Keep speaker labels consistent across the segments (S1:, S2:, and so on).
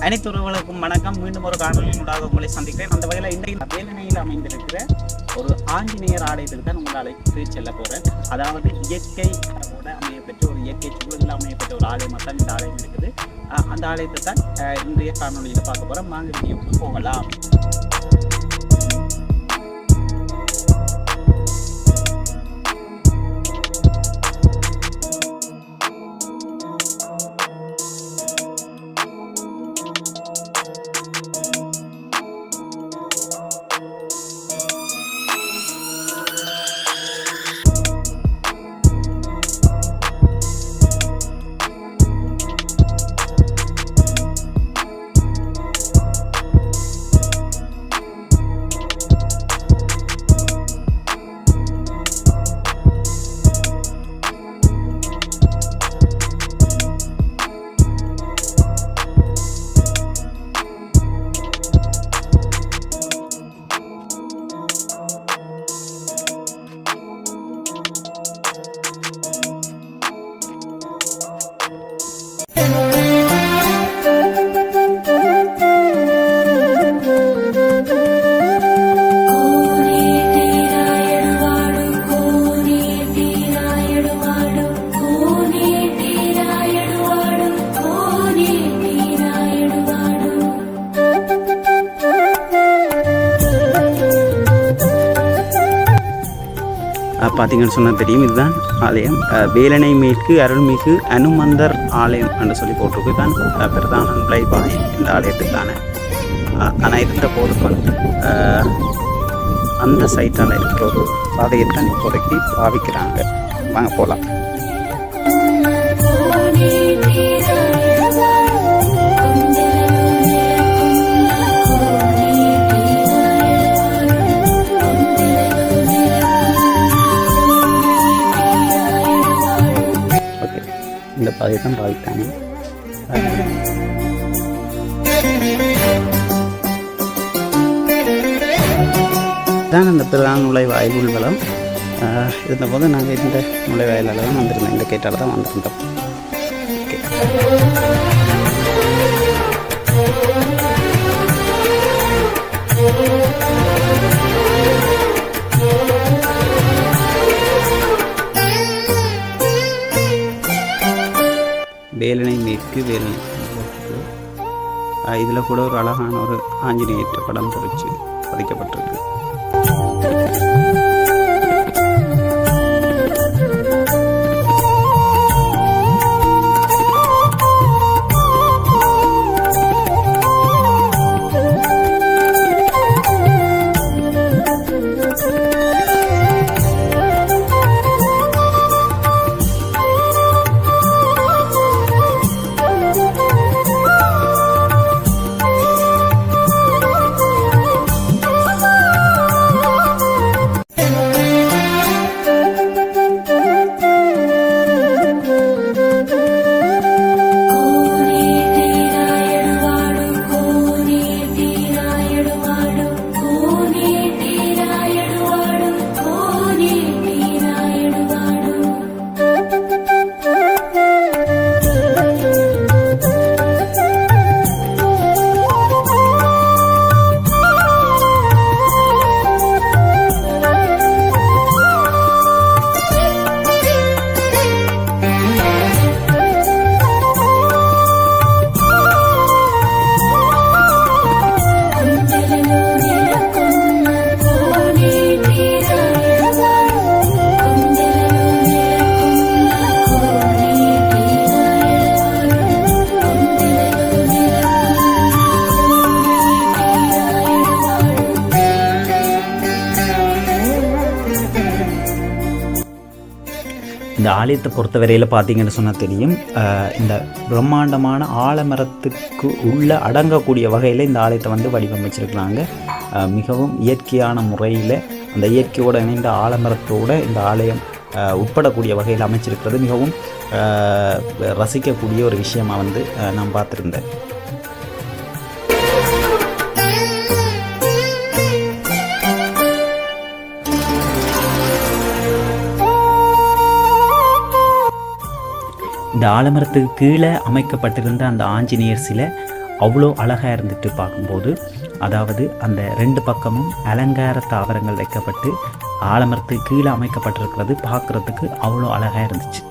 S1: அனைத்து உறவுகளுக்கும் வணக்கம். மீண்டும் ஒரு காணொலியினூடாக உங்களை சந்திக்கிறேன். அந்த வகையில் இன்றைக்கு வேலனையில் அமைந்திருக்கிற ஒரு ஆஞ்சநேயர் ஆலயத்தில் தான் உங்களை அழைத்து செல்ல போகிறேன். அதாவது இயற்கை அமையப்பெற்ற ஒரு இயற்கை சூழலில் அமையப்பட்ட ஒரு ஆலயமாக தான் இந்த ஆலயம் இருக்குது. அந்த ஆலயத்தை தான் இன்றைய காணொலியில் பார்க்க போகிறோம். வாங்க வீடியோவுக்கு போகலாம். பார்த்தீங்கன்னு சொன்னால் தெரியும், இதுதான் ஆலயம். வேலனை மேற்கு அருள்மிகு அனுமந்தர் ஆலயம் என்று சொல்லி போட்டிருக்கு. தான் பிரதான நுழைவாய் இந்த ஆலயத்துக்கான. ஆனால் இருந்த போது வந்து அந்த சைட்டால் இருக்கிற ஒரு பாதையைத்தான் இப்போதைக்கு பாவிக்கிறாங்க. வாங்க போகலாம். இந்த பாதையை தான் பாவித்தாங்க. தான் அந்த பிரதான நுழைவாயில் உள்வலம் இருந்தபோது நாங்கள் இந்த நுழைவாயிலால் தான் வந்திருந்தோம். இந்த கேட்டால் தான் வந்திருந்தோம். ஓகே, வேலனை மேற்கு வேலனை இதில் கூட ஒரு அழகான ஒரு ஆஞ்சநேயர் படம் பொறிச்சு பதிக்கப்பட்டிருக்கு. இந்த ஆலயத்தை பொறுத்தவரையில் பார்த்தீங்கன்னு சொன்னால் தெரியும், இந்த பிரம்மாண்டமான ஆலமரத்துக்கு உள்ளே அடங்கக்கூடிய வகையில் இந்த ஆலயத்தை வந்து வடிவமைச்சிருக்கிறாங்க. மிகவும் இயற்கையான முறையில் அந்த இயற்கையோடு இணைந்த ஆலமரத்தோடு இந்த ஆலயம் உட்படக்கூடிய வகையில் அமைச்சிருக்கிறது மிகவும் ரசிக்கக்கூடிய ஒரு விஷயமாக வந்து நான் பார்த்துருந்தேன். இந்த ஆலமரத்துக்கு கீழே அமைக்கப்பட்டிருந்த அந்த ஆஞ்சநேயர் சிலை அவ்வளோ அழகாக இருந்துட்டு பார்க்கும்போது. அதாவது அந்த 2 பக்கமும் அலங்கார தாவரங்கள் வைக்கப்பட்டு ஆலமரத்துக்கு கீழே அமைக்கப்பட்டிருக்கிறது பார்க்குறதுக்கு அவ்வளோ அழகாக இருந்துச்சு.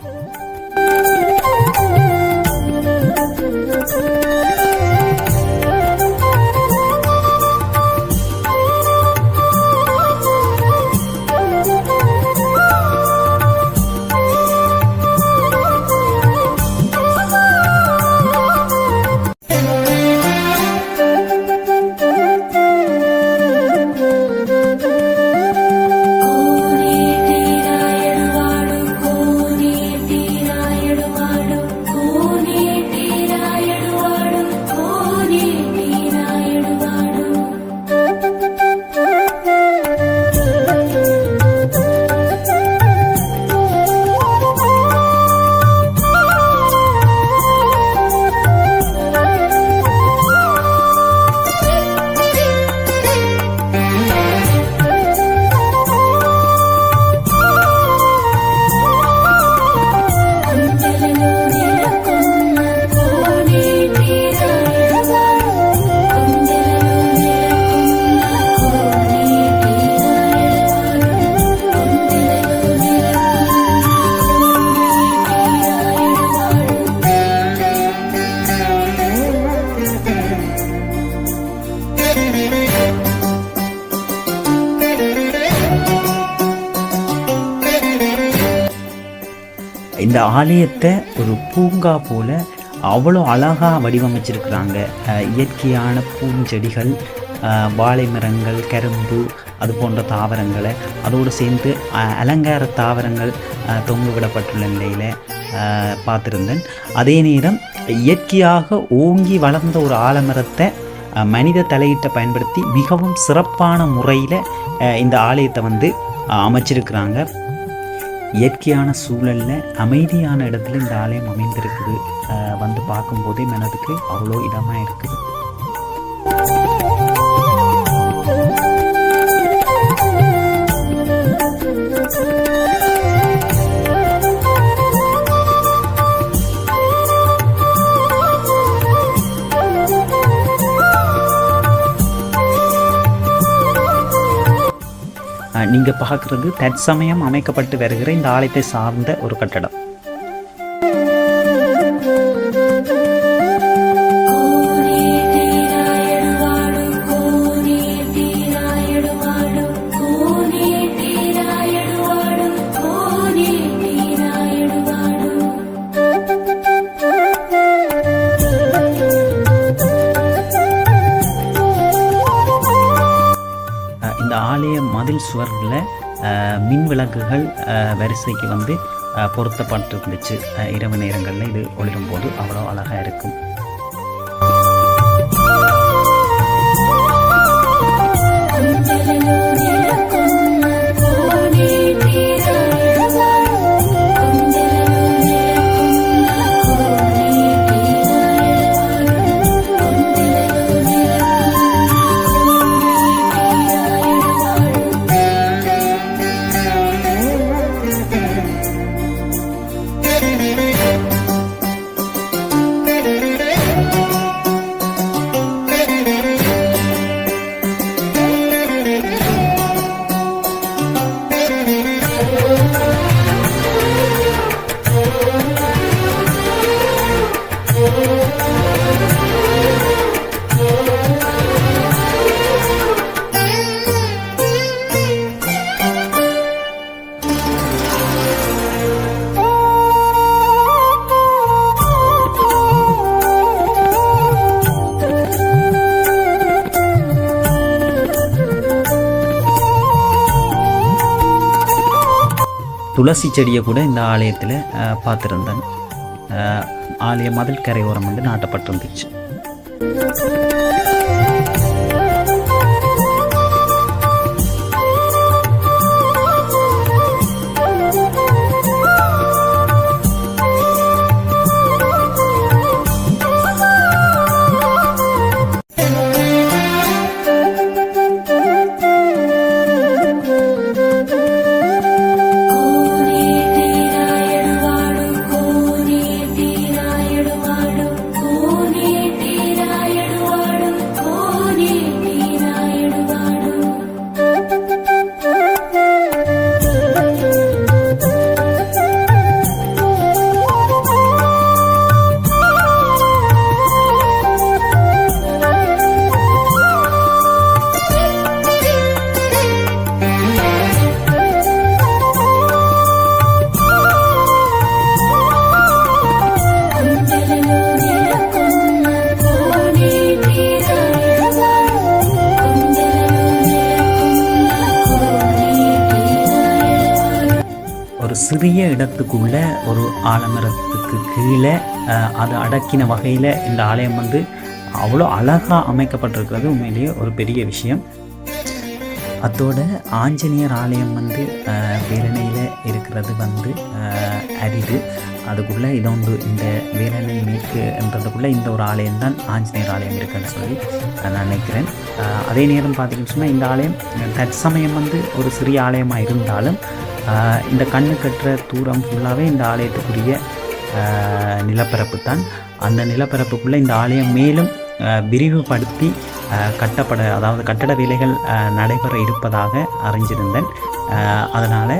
S1: இந்த ஆலயத்தை ஒரு பூங்கா போல அவ்வளோ அழகாக வடிவமைச்சிருக்கிறாங்க. இயற்கையான பூஞ்செடிகள், வாழை மரங்கள், கரும்பு, அது போன்ற தாவரங்களை அதோடு சேர்ந்து அலங்கார தாவரங்கள் தொங்கு விடப்பட்டுள்ள நிலையில் பார்த்துருந்தேன். அதே நேரம் இயற்கையாக ஓங்கி வளர்ந்த ஒரு ஆலமரத்தை மனித தலையீட்டை பயன்படுத்தி மிகவும் சிறப்பான முறையில் இந்த ஆலயத்தை வந்து அமைச்சிருக்கிறாங்க. இயற்கையான சூழலில் அமைதியான இடத்துல இந்த ஆலயம் அமைந்திருக்குது. வந்து பார்க்கும்போதே மனதுக்கு அவ்வளோ இதமாக இருக்குது. நீங்கள் பார்க்குறது தற்சமயம் அமைக்கப்பட்டு வருகிற இந்த ஆலயத்தை சார்ந்த ஒரு கட்டடம். ஆலய மதில் சுவரில் மின் விளக்குகள் வரிசைக்கு வந்து பொருத்தப்பட்டிருந்துச்சு. இரவு நேரங்களில் இது ஒளிரும்போது அவ்வளோ அழகாக இருக்கும். துளசி செடியை கூட இந்த ஆலயத்தில் பார்த்துருந்தேன். ஆலய மதில் கரையோரம் வந்து நாட்டப்பட்டிருந்துச்சு. இடத்துக்குள்ள ஒரு ஆலமரத்துக்கு கீழே அது அடக்கின வகையில் இந்த ஆலயம் வந்து அவ்வளோ அழகாக அமைக்கப்பட்டிருக்கிறது உண்மையிலேயே ஒரு பெரிய விஷயம். அதோட ஆஞ்சநேயர் ஆலயம் வந்து வேலணையில் இருக்கிறது வந்து அரிது. அதுக்குள்ளே இதொன்று இந்த வேலணை மேற்குன்றதுக்குள்ளே இந்த ஒரு ஆலயம்தான் ஆஞ்சநேயர் ஆலயம் இருக்குன்னு சொல்லி நான் நினைக்கிறேன். அதே நேரம் பார்த்திங்கன்னு சொன்னால் இந்த ஆலயம் தற்சமயம் வந்து ஒரு சிறிய ஆலயமாக இருந்தாலும் இந்த கண்ணு கட்டுற தூரம் ஃபுல்லாகவே இந்த ஆலயத்துக்குரிய நிலப்பரப்பு தான். அந்த நிலப்பரப்புக்குள்ளே இந்த ஆலயம் மேலும் விரிவுபடுத்தி அதாவது கட்டட வேலைகள் நடைபெற இருப்பதாக அறிஞ்சிருந்தேன். அதனால்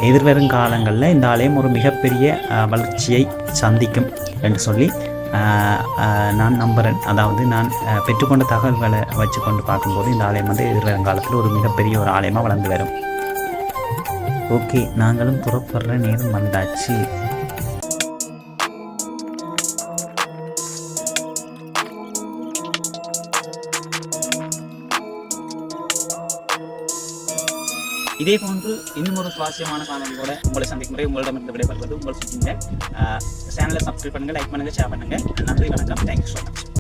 S1: எதிர்வரும் காலங்களில் இந்த ஆலயம் ஒரு மிகப்பெரிய வளர்ச்சியை சந்திக்கும் என்று சொல்லி நான் நம்புகிறேன். அதாவது நான் பெற்றுக்கொண்ட தகவல்களை வச்சு கொண்டு பார்க்கும்போது இந்த ஆலயம் வந்து எதிர்வரும் காலத்தில் ஒரு மிகப்பெரிய ஒரு ஆலயமாக வளர்ந்து வரும். ஓகே, நாங்களும் புறப்படுற நேரம் வந்தாச்சு. இதே போன்று இன்னும் ஒரு சுவாரஸ்யமான காணொலியோட உங்களை சந்திக்கும் முறை உங்களிடமிருந்து விடைபெறுவது உங்கள் சுற்றிங்க. சேனலை சப்ஸ்கிரைப் பண்ணுங்கள், லைக் பண்ணுங்கள், ஷேர் பண்ணுங்கள். நன்றி, வணக்கம். Thank you so much.